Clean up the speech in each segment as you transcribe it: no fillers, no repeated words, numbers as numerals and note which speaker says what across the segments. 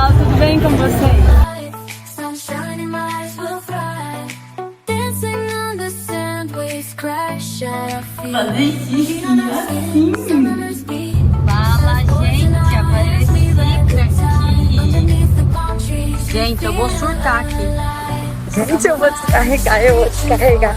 Speaker 1: pessoal, tudo bem com vocês?
Speaker 2: Fazer xixi assim.
Speaker 1: Fala, gente, apareci aqui. Gente, eu vou surtar aqui.
Speaker 3: Gente, eu vou descarregar.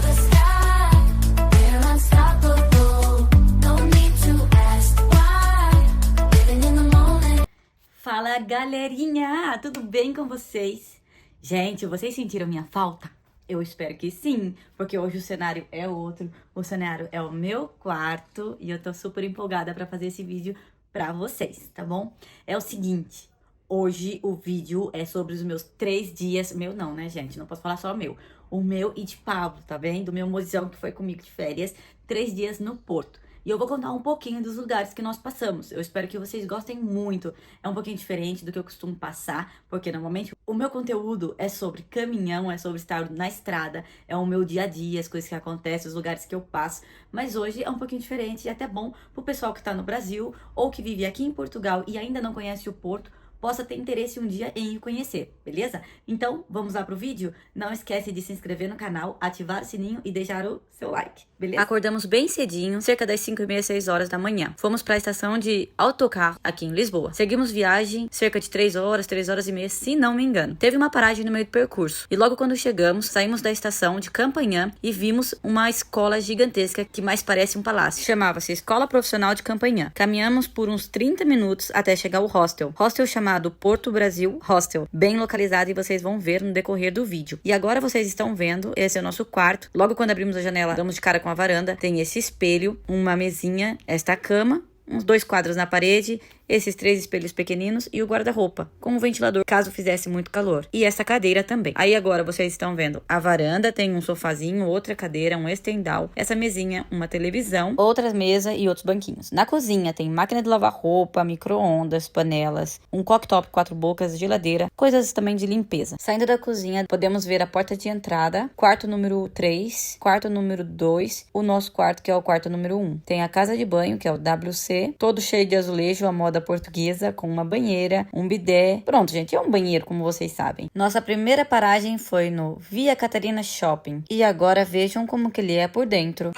Speaker 2: Fala, galerinha, tudo bem com vocês? Gente, vocês sentiram minha falta? Eu espero que sim, porque hoje o cenário é outro. O cenário é o meu quarto e eu tô super empolgada pra fazer esse vídeo pra vocês, tá bom? É o seguinte, hoje o vídeo é sobre os meus 3 dias... Meu não, né, gente? Não posso falar só meu. O meu e de Pablo, tá bem? Do meu mozão que foi comigo de férias. 3 dias no Porto. E eu vou contar um pouquinho dos lugares que nós passamos. Eu espero que vocês gostem muito. É um pouquinho diferente do que eu costumo passar, porque normalmente o meu conteúdo é sobre caminhão, é sobre estar na estrada, é o meu dia a dia, as coisas que acontecem, os lugares que eu passo. Mas hoje é um pouquinho diferente e é até bom pro pessoal que tá no Brasil ou que vive aqui em Portugal e ainda não conhece o Porto, possa ter interesse um dia em conhecer, beleza? Então, vamos lá pro vídeo? Não esquece de se inscrever no canal, ativar o sininho e deixar o seu like, beleza? Acordamos bem cedinho, cerca das 5h30, 6 horas da manhã. Fomos para a estação de autocarro aqui em Lisboa. Seguimos viagem cerca de 3 horas e meia, se não me engano. Teve uma paragem no meio do percurso. E logo quando chegamos, saímos da estação de Campanhã e vimos uma escola gigantesca que mais parece um palácio. Chamava-se Escola Profissional de Campanhã. Caminhamos por uns 30 minutos até chegar ao hostel. Hostel chamado Porto Brasil Hostel, bem localizado e vocês vão ver no decorrer do vídeo. E agora vocês estão vendo, esse é o nosso quarto. Logo quando abrimos a janela, damos de cara com a varanda, tem esse espelho, uma mesinha, esta cama, uns 2 quadros na parede, esses 3 espelhos pequeninos e o guarda-roupa, com um ventilador caso fizesse muito calor. E essa cadeira também. Aí agora vocês estão vendo a varanda, tem um sofazinho, outra cadeira, um estendal, essa mesinha, uma televisão, outras mesas e outros banquinhos. Na cozinha tem máquina de lavar roupa, micro-ondas, panelas, um cooktop 4 bocas, geladeira, coisas também de limpeza. Saindo da cozinha, podemos ver a porta de entrada, quarto número 3, quarto número 2, o nosso quarto que é o quarto número 1. Tem a casa de banho, que é o WC, todo cheio de azulejo, a moda portuguesa, com uma banheira, um bidé. Pronto, gente, é um banheiro, como vocês sabem. Nossa primeira paragem foi no Via Catarina Shopping. E agora vejam como que ele é por dentro.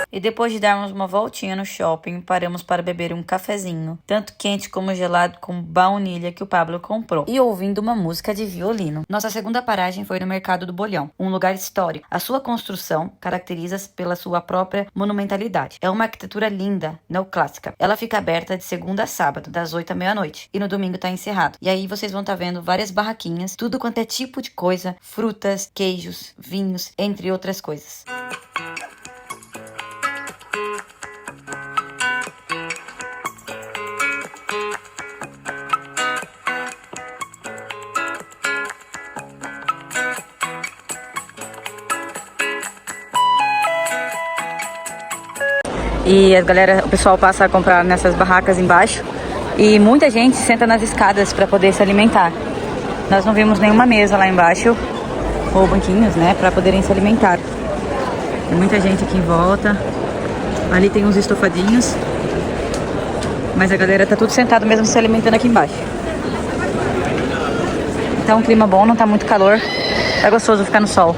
Speaker 2: E depois de darmos uma voltinha no shopping, paramos para beber um cafezinho, tanto quente como gelado com baunilha que o Pablo comprou, e ouvindo uma música de violino. Nossa segunda paragem foi no Mercado do Bolhão, um lugar histórico. A sua construção caracteriza-se pela sua própria monumentalidade. É uma arquitetura linda, neoclássica. Ela fica aberta de segunda a sábado, das 8 à meia-noite, e no domingo está encerrado. E aí vocês vão estar vendo várias barraquinhas, tudo quanto é tipo de coisa, frutas, queijos, vinhos, entre outras coisas. E o pessoal passa a comprar nessas barracas embaixo e muita gente senta nas escadas para poder se alimentar. Nós não vimos nenhuma mesa lá embaixo ou banquinhos, né, para poderem se alimentar. Tem muita gente aqui em volta. Ali tem uns estofadinhos, mas a galera tá tudo sentado mesmo se alimentando aqui embaixo. Tá um clima bom, não tá muito calor, tá gostoso ficar no sol.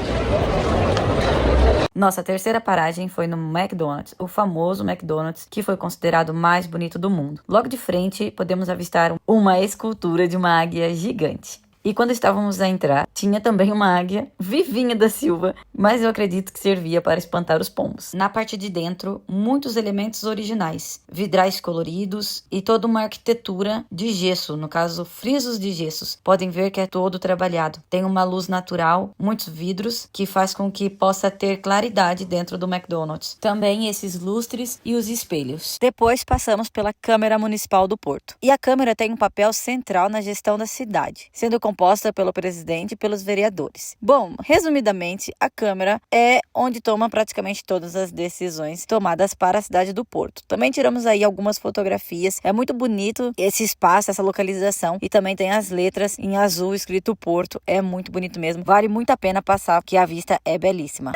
Speaker 2: Nossa terceira paragem foi no McDonald's, o famoso McDonald's, que foi considerado o mais bonito do mundo. Logo de frente, podemos avistar uma escultura de uma águia gigante. E quando estávamos a entrar, tinha também uma águia, Vivinha da Silva, mas eu acredito que servia para espantar os pombos. Na parte de dentro, muitos elementos originais, vidrais coloridos e toda uma arquitetura de gesso, no caso, frisos de gessos. Podem ver que é todo trabalhado. Tem uma luz natural, muitos vidros, que faz com que possa ter claridade dentro do McDonald's. Também esses lustres e os espelhos. Depois passamos pela Câmara Municipal do Porto. E a Câmara tem um papel central na gestão da cidade, sendo composta pelo presidente e pelos vereadores. Bom, resumidamente, a Câmara é onde toma praticamente todas as decisões tomadas para a cidade do Porto. Também tiramos aí algumas fotografias. É muito bonito esse espaço, essa localização, e também tem as letras em azul escrito Porto. É muito bonito mesmo. Vale muito a pena passar, porque a vista é belíssima.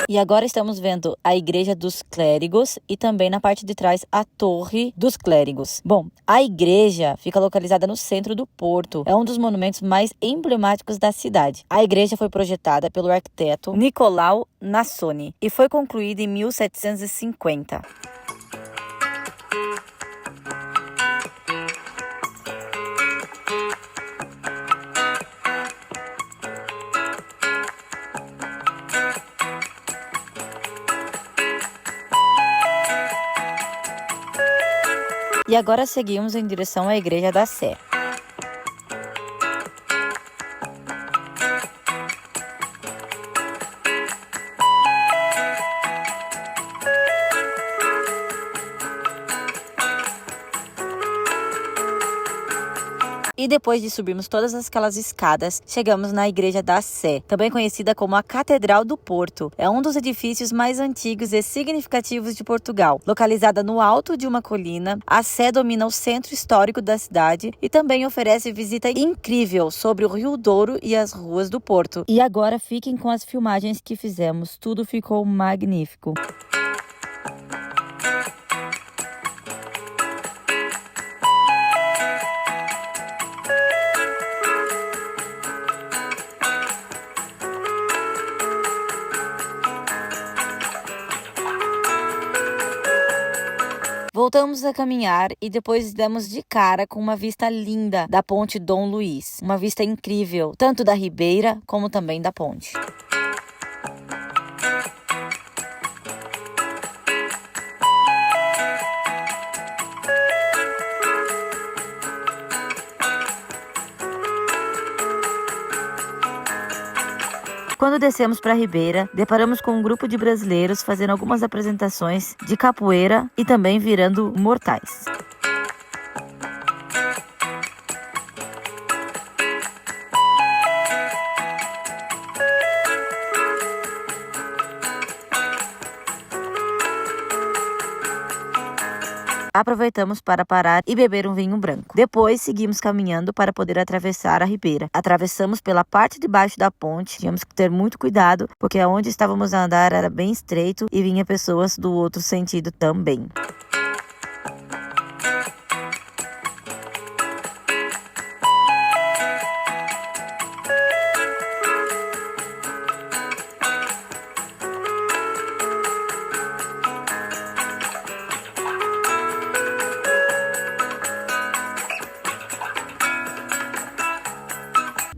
Speaker 2: E agora estamos vendo a Igreja dos Clérigos e também na parte de trás a Torre dos Clérigos. Bom, a igreja fica localizada no centro do Porto. É um dos monumentos mais emblemáticos da cidade. A igreja foi projetada pelo arquiteto Nicolau Nassoni e foi concluída em 1750. E agora seguimos em direção à Igreja da Sé. E depois de subirmos todas aquelas escadas, chegamos na Igreja da Sé, também conhecida como a Catedral do Porto. É um dos edifícios mais antigos e significativos de Portugal. Localizada no alto de uma colina, a Sé domina o centro histórico da cidade e também oferece visita incrível sobre o Rio Douro e as ruas do Porto. E agora fiquem com as filmagens que fizemos, tudo ficou magnífico. Voltamos a caminhar e depois demos de cara com uma vista linda da Ponte Dom Luís. Uma vista incrível, tanto da ribeira como também da ponte. Quando descemos para a ribeira, deparamos com um grupo de brasileiros fazendo algumas apresentações de capoeira e também virando mortais. Aproveitamos para parar e beber um vinho branco. Depois, seguimos caminhando para poder atravessar a ribeira. Atravessamos pela parte de baixo da ponte. Tínhamos que ter muito cuidado, porque onde estávamos a andar era bem estreito e vinha pessoas do outro sentido também.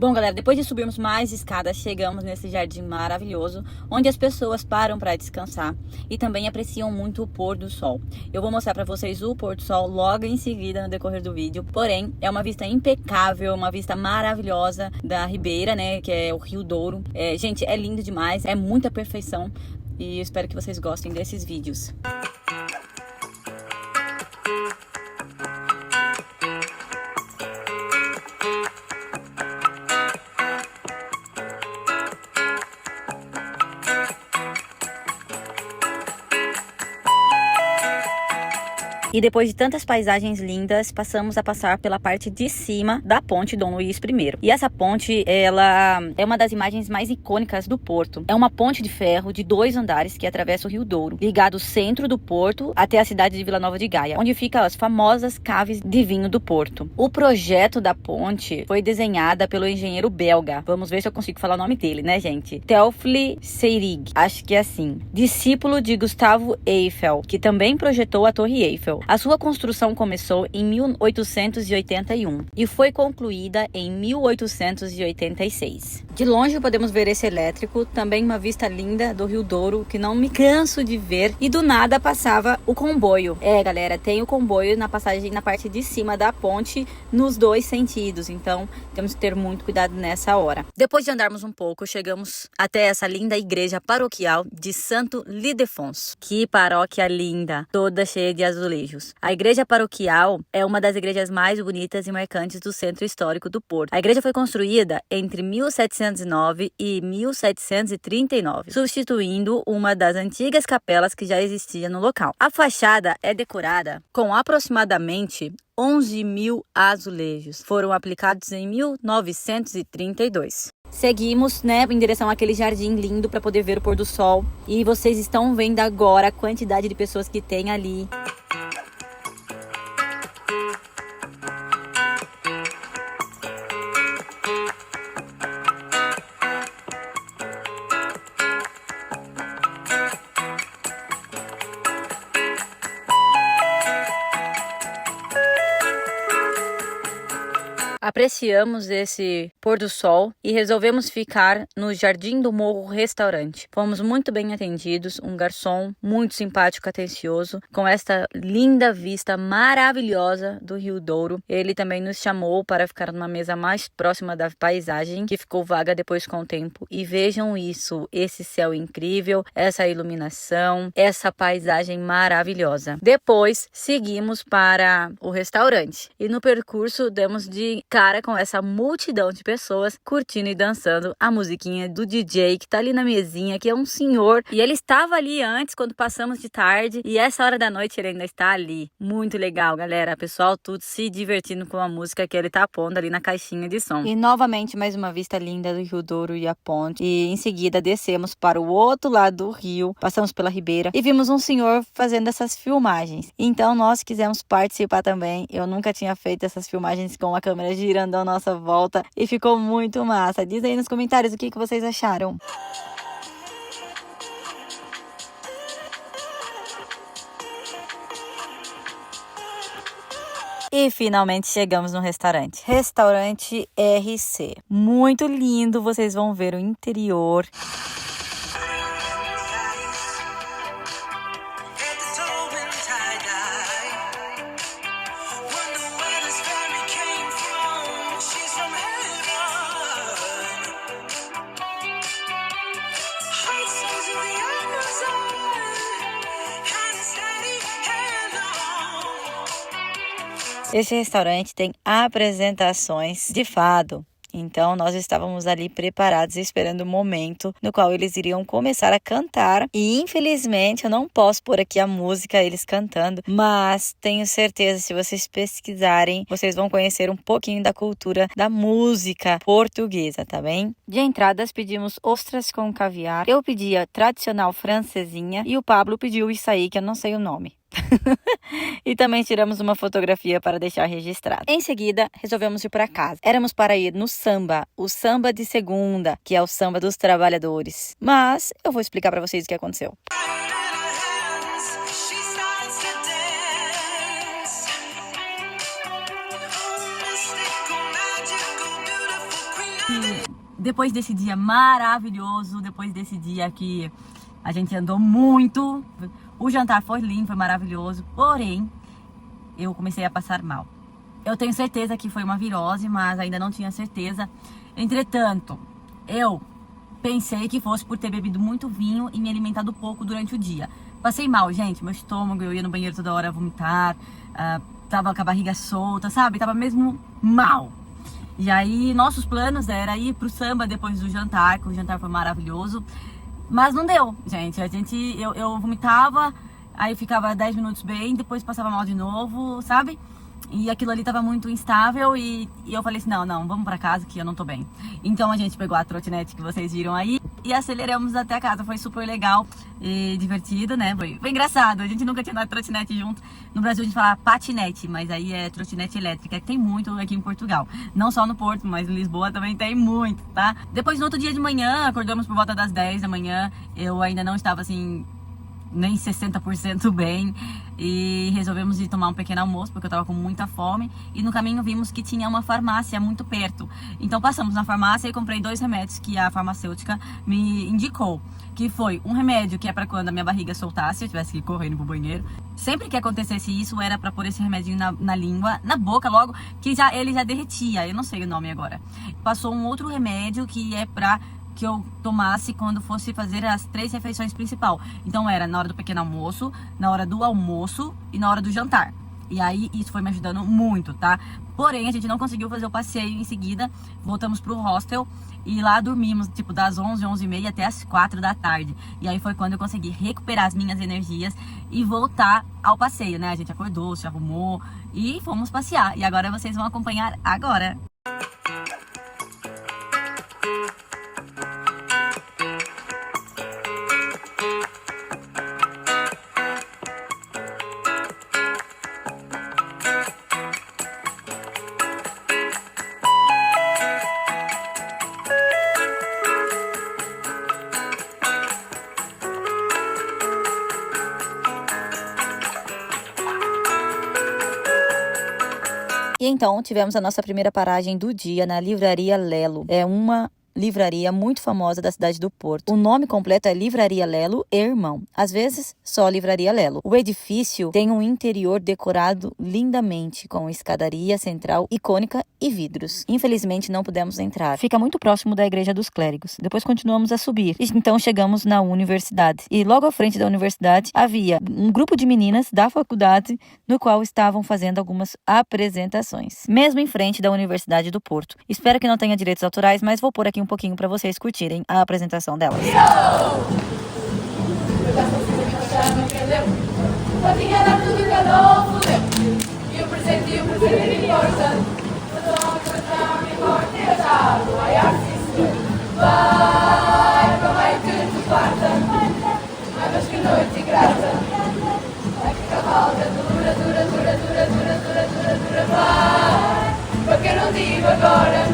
Speaker 2: Bom, galera, depois de subirmos mais escadas, chegamos nesse jardim maravilhoso, onde as pessoas param para descansar e também apreciam muito o pôr do sol. Eu vou mostrar para vocês o pôr do sol logo em seguida no decorrer do vídeo, porém, é uma vista impecável, uma vista maravilhosa da ribeira, né, que é o Rio Douro. Gente, é lindo demais, é muita perfeição e eu espero que vocês gostem desses vídeos. E depois de tantas paisagens lindas, passamos a passar pela parte de cima da ponte Dom Luís I. E essa ponte, ela é uma das imagens mais icônicas do Porto. É uma ponte de ferro de 2 andares que atravessa o Rio Douro, ligado o centro do Porto até a cidade de Vila Nova de Gaia, onde ficam as famosas caves de vinho do Porto. O projeto da ponte foi desenhada pelo engenheiro belga. Vamos ver se eu consigo falar o nome dele, né, gente? Théophile Seyrig, acho que é assim. Discípulo de Gustavo Eiffel, que também projetou a Torre Eiffel. Paroquial. A sua construção começou em 1881 e foi concluída em 1886. De longe podemos ver esse elétrico, também uma vista linda do Rio Douro, que não me canso de ver, e do nada passava o comboio. Galera, tem o comboio na passagem na parte de cima da ponte, nos dois sentidos, então temos que ter muito cuidado nessa hora. Depois de andarmos um pouco, chegamos até essa linda igreja paroquial de Santo Lidefonso. Que paróquia linda, toda cheia de azulejos. A igreja paroquial é uma das igrejas mais bonitas e marcantes do centro histórico do Porto. A igreja foi construída entre 1709 e 1739, substituindo uma das antigas capelas que já existia no local. A fachada é decorada com aproximadamente 11 mil azulejos. Foram aplicados em 1932. Seguimos, em direção àquele jardim lindo para poder ver o pôr do sol. E vocês estão vendo agora a quantidade de pessoas que tem ali. Apreciamos esse pôr do sol e resolvemos ficar no Jardim do Morro Restaurante. Fomos muito bem atendidos, um garçom muito simpático, atencioso, com esta linda vista maravilhosa do Rio Douro. Ele também nos chamou para ficar numa mesa mais próxima da paisagem, que ficou vaga depois com o tempo. E vejam isso, esse céu incrível, essa iluminação, essa paisagem maravilhosa. Depois seguimos para o restaurante e no percurso demos de cara com essa multidão de pessoas curtindo e dançando a musiquinha do DJ que tá ali na mesinha, que é um senhor, e ele estava ali antes quando passamos de tarde, e essa hora da noite ele ainda está ali. Muito legal, galera, pessoal tudo se divertindo com a música que ele tá pondo ali na caixinha de som. E novamente mais uma vista linda do Rio Douro e a ponte, e em seguida descemos para o outro lado do rio, passamos pela ribeira e vimos um senhor fazendo essas filmagens. Então nós quisemos participar também. Eu nunca tinha feito essas filmagens com a câmera girando à nossa volta e ficou muito massa. Diz aí nos comentários o que vocês acharam. E finalmente chegamos no restaurante. Restaurante RC. Muito lindo, vocês vão ver o interior. Este restaurante tem apresentações de fado. Então, nós estávamos ali preparados, esperando o momento no qual eles iriam começar a cantar. E, infelizmente, eu não posso pôr aqui a música, eles cantando. Mas tenho certeza, se vocês pesquisarem, vocês vão conhecer um pouquinho da cultura da música portuguesa, tá bem? De entradas, pedimos ostras com caviar. Eu pedi a tradicional francesinha e o Pablo pediu isso aí, que eu não sei o nome. E também tiramos uma fotografia para deixar registrado. Em seguida, resolvemos ir para casa. Éramos para ir no samba, o samba de segunda, que é o samba dos trabalhadores. Mas eu vou explicar para vocês o que aconteceu. Depois desse dia maravilhoso, depois desse dia que a gente andou muito, o jantar foi lindo, foi maravilhoso, porém, eu comecei a passar mal. Eu tenho certeza que foi uma virose, mas ainda não tinha certeza. Entretanto, eu pensei que fosse por ter bebido muito vinho e me alimentado pouco durante o dia. Passei mal, gente, meu estômago, eu ia no banheiro toda hora vomitar, tava com a barriga solta, sabe? Tava mesmo mal. E aí, nossos planos era ir pro samba depois do jantar, que o jantar foi maravilhoso. Mas não deu, gente. Eu vomitava, aí ficava 10 minutos bem, depois passava mal de novo, sabe? E aquilo ali tava muito instável e eu falei assim, não, vamos pra casa que eu não tô bem. Então a gente pegou a trotinete que vocês viram aí e aceleramos até a casa. Foi super legal e divertido, né? Foi engraçado, a gente nunca tinha andado trotinete junto. No Brasil a gente fala patinete, mas aí é trotinete elétrica, que tem muito aqui em Portugal. Não só no Porto, mas em Lisboa também tem muito, tá? Depois no outro dia de manhã, acordamos por volta das 10 da manhã. Eu ainda não estava assim nem 60% bem, e resolvemos ir tomar um pequeno almoço porque eu tava com muita fome, e no caminho vimos que tinha uma farmácia muito perto. Então passamos na farmácia e comprei 2 remédios que a farmacêutica me indicou, que foi um remédio que é para quando a minha barriga soltasse, eu tivesse que ir correndo pro banheiro. Sempre que acontecesse isso, era para pôr esse remédio na língua, na boca logo, que ele já derretia, eu não sei o nome agora. Passou um outro remédio que é pra que eu tomasse quando fosse fazer as 3 refeições principais. Então era na hora do pequeno almoço, na hora do almoço e na hora do jantar. E aí isso foi me ajudando muito, tá? Porém, a gente não conseguiu fazer o passeio em seguida. Voltamos pro hostel e lá dormimos, tipo, das 11, 11h30 até as 4 da tarde. E aí foi quando eu consegui recuperar as minhas energias e voltar ao passeio, né? A gente acordou, se arrumou e fomos passear. E agora vocês vão acompanhar agora. E então tivemos a nossa primeira paragem do dia na Livraria Lelo. É uma livraria muito famosa da cidade do Porto. O nome completo é Livraria Lelo e Irmão. Às vezes, só Livraria Lelo. O edifício tem um interior decorado lindamente, com escadaria central icônica e vidros. Infelizmente, não pudemos entrar. Fica muito próximo da Igreja dos Clérigos. Depois continuamos a subir. E então chegamos na universidade. E logo à frente da universidade havia um grupo de meninas da faculdade no qual estavam fazendo algumas apresentações. Mesmo em frente da Universidade do Porto. Espero que não tenha direitos autorais, mas vou pôr aqui um pouquinho para vocês curtirem a apresentação delas.
Speaker 4: Porque não digo agora.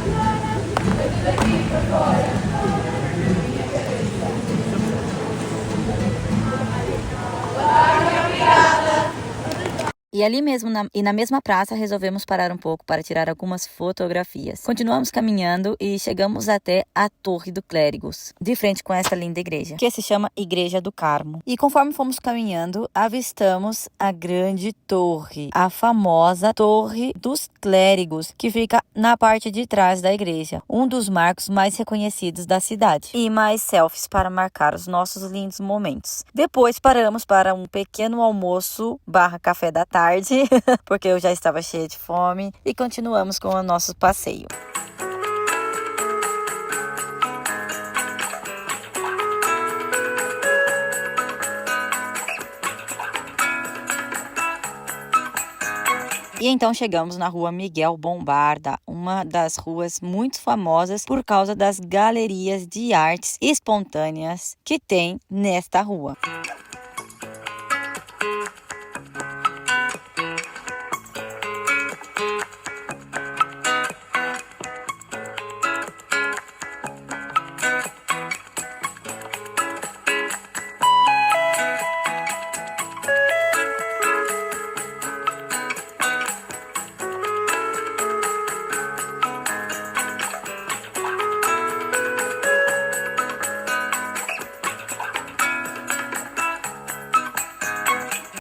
Speaker 2: E ali mesmo, na mesma praça, resolvemos parar um pouco para tirar algumas fotografias. Continuamos caminhando e chegamos até a Torre do Clérigos, de frente com essa linda igreja, que se chama Igreja do Carmo. E conforme fomos caminhando, avistamos a grande torre, a famosa Torre dos Clérigos, que fica na parte de trás da igreja, um dos marcos mais reconhecidos da cidade. E mais selfies para marcar os nossos lindos momentos. Depois paramos para um pequeno almoço / café da tarde, porque eu já estava cheia de fome, e continuamos com o nosso passeio. E então chegamos na rua Miguel Bombarda, uma das ruas muito famosas por causa das galerias de artes espontâneas que tem nesta rua.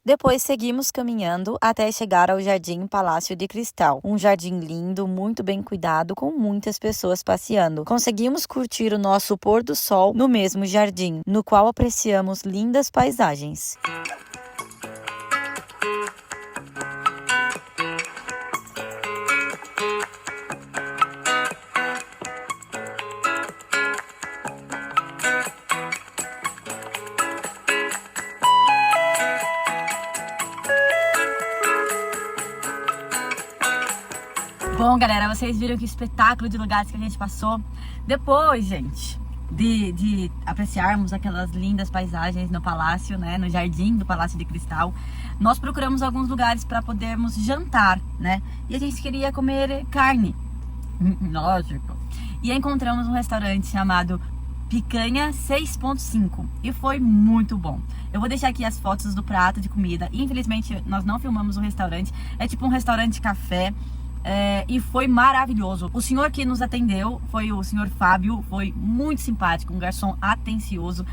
Speaker 2: Depois seguimos caminhando até chegar ao Jardim Palácio de Cristal. Um jardim lindo, muito bem cuidado, com muitas pessoas passeando. Conseguimos curtir o nosso pôr do sol no mesmo jardim, no qual apreciamos lindas paisagens. Bom, galera, vocês viram que espetáculo de lugares que a gente passou. Depois, gente, de apreciarmos aquelas lindas paisagens no palácio, né, no jardim do Palácio de Cristal, nós procuramos alguns lugares para podermos jantar, né? E a gente queria comer carne, lógico. E encontramos um restaurante chamado picanha 6,5 e foi muito bom. Eu vou deixar aqui as fotos do prato de comida. Infelizmente nós não filmamos o restaurante, é tipo um restaurante café. E foi maravilhoso. O senhor que nos atendeu foi o senhor Fábio, foi muito simpático, um garçom atencioso,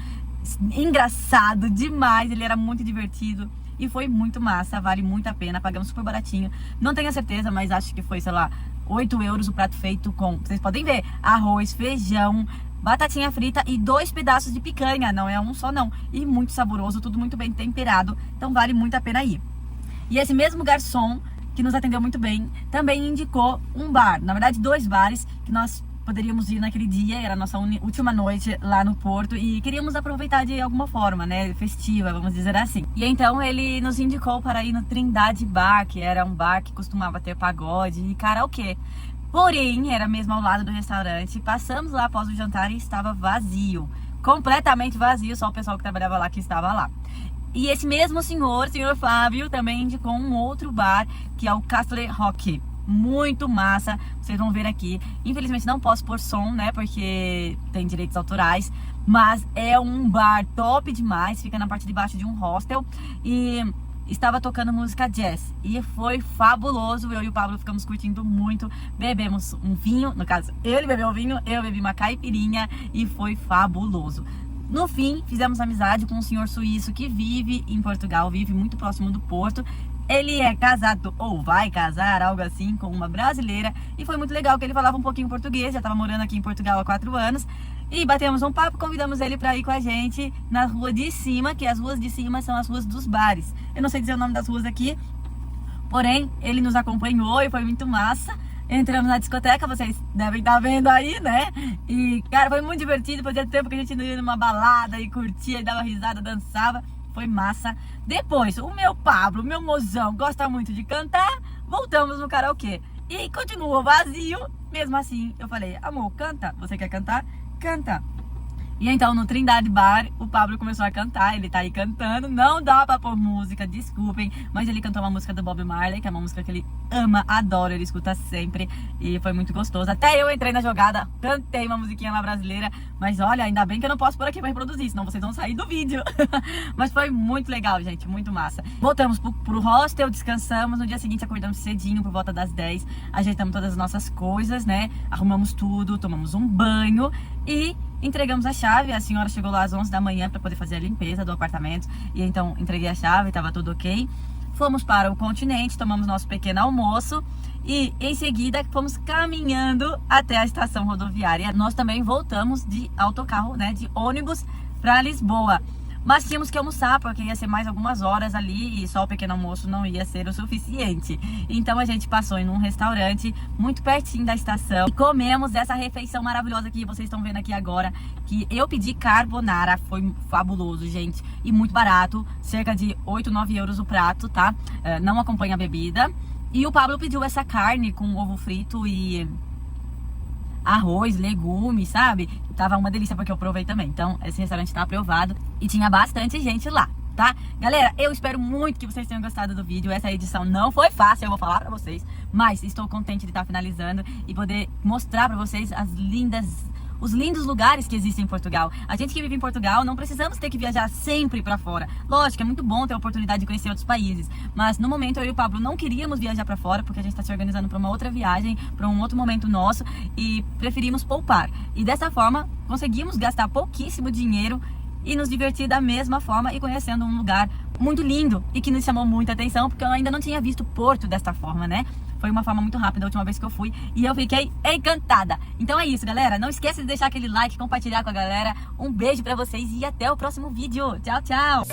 Speaker 2: engraçado demais, ele era muito divertido e foi muito massa, vale muito a pena, pagamos super baratinho, não tenho a certeza, mas acho que foi, sei lá, 8 euros o prato feito com, vocês podem ver, arroz, feijão, batatinha frita e 2 pedaços de picanha, não é um só não, e muito saboroso, tudo muito bem temperado, então vale muito a pena ir. E esse mesmo garçom que nos atendeu muito bem, também indicou um bar, na verdade 2 bares que nós poderíamos ir naquele dia, era a nossa última noite lá no Porto e queríamos aproveitar de alguma forma, né, festiva, vamos dizer assim. E então ele nos indicou para ir no Trindade Bar, que era um bar que costumava ter pagode e karaokê. Porém, era mesmo ao lado do restaurante, passamos lá após o jantar e estava vazio, completamente vazio, só o pessoal que trabalhava lá que estava lá. E esse mesmo senhor Fábio, também indicou um outro bar, que é o Castle Rock. Muito massa, vocês vão ver aqui. Infelizmente não posso pôr som, né, porque tem direitos autorais. Mas é um bar top demais, fica na parte de baixo de um hostel. E estava tocando música jazz e foi fabuloso. Eu e o Pablo ficamos curtindo muito. Bebemos um vinho, no caso ele bebeu um vinho, eu bebi uma caipirinha e foi fabuloso. No fim, fizemos amizade com um senhor suíço que vive em Portugal, vive muito próximo do Porto. Ele é casado, ou vai casar, algo assim, com uma brasileira. E foi muito legal que ele falava um pouquinho português, já estava morando aqui em Portugal há 4 anos. E batemos um papo, convidamos ele para ir com a gente na rua de cima, que as ruas de cima são as ruas dos bares. Eu não sei dizer o nome das ruas aqui, porém, ele nos acompanhou e foi muito massa. Entramos na discoteca, vocês devem estar vendo aí, né? E, cara, foi muito divertido. Fazia tempo que a gente não ia numa balada e curtia, e dava risada, dançava. Foi massa. Depois, o meu Pablo, meu mozão, gosta muito de cantar. Voltamos no karaokê. E continuou vazio. Mesmo assim, eu falei, amor, canta. Você quer cantar? Canta. E então, no Trindade Bar, o Pablo começou a cantar, ele tá aí cantando, não dá pra pôr música, desculpem, mas ele cantou uma música do Bob Marley, que é uma música que ele ama, adora, ele escuta sempre, e foi muito gostoso. Até eu entrei na jogada, cantei uma musiquinha lá brasileira, mas olha, ainda bem que eu não posso pôr aqui pra reproduzir, senão vocês vão sair do vídeo. Mas foi muito legal, gente, muito massa. Voltamos pro hostel, descansamos, no dia seguinte acordamos cedinho, por volta das 10, ajeitamos todas as nossas coisas, né, arrumamos tudo, tomamos um banho e entregamos a chave. A senhora chegou lá às 11 da manhã para poder fazer a limpeza do apartamento. E então entreguei a chave, estava tudo ok. Fomos para o continente, tomamos nosso pequeno almoço. E em seguida fomos caminhando até a estação rodoviária. Nós também voltamos de autocarro, né, de ônibus para Lisboa. Mas tínhamos que almoçar, porque ia ser mais algumas horas ali e só o pequeno almoço não ia ser o suficiente. Então a gente passou em um restaurante muito pertinho da estação e comemos essa refeição maravilhosa que vocês estão vendo aqui agora, que eu pedi carbonara, foi fabuloso, gente, e muito barato, cerca de 8, 9 euros o prato, tá? Não acompanha a bebida. E o Pablo pediu essa carne com ovo frito e arroz, legumes, sabe? Tava uma delícia porque eu provei também. Então, esse restaurante tá aprovado e tinha bastante gente lá, tá? Galera, eu espero muito que vocês tenham gostado do vídeo. Essa edição não foi fácil, eu vou falar pra vocês, mas estou contente de estar finalizando e poder mostrar pra vocês os lindos lugares que existem em Portugal. A gente que vive em Portugal não precisamos ter que viajar sempre pra fora. Lógico, é muito bom ter a oportunidade de conhecer outros países, mas no momento eu e o Pablo não queríamos viajar pra fora porque a gente tá se organizando pra uma outra viagem, pra um outro momento nosso e preferimos poupar. E dessa forma conseguimos gastar pouquíssimo dinheiro e nos divertir da mesma forma e conhecendo um lugar muito lindo e que nos chamou muita atenção porque eu ainda não tinha visto Porto desta forma, né? Foi uma forma muito rápida a última vez que eu fui e eu fiquei encantada. Então é isso, galera. Não esqueça de deixar aquele like, compartilhar com a galera. Um beijo pra vocês e até o próximo vídeo. Tchau, tchau!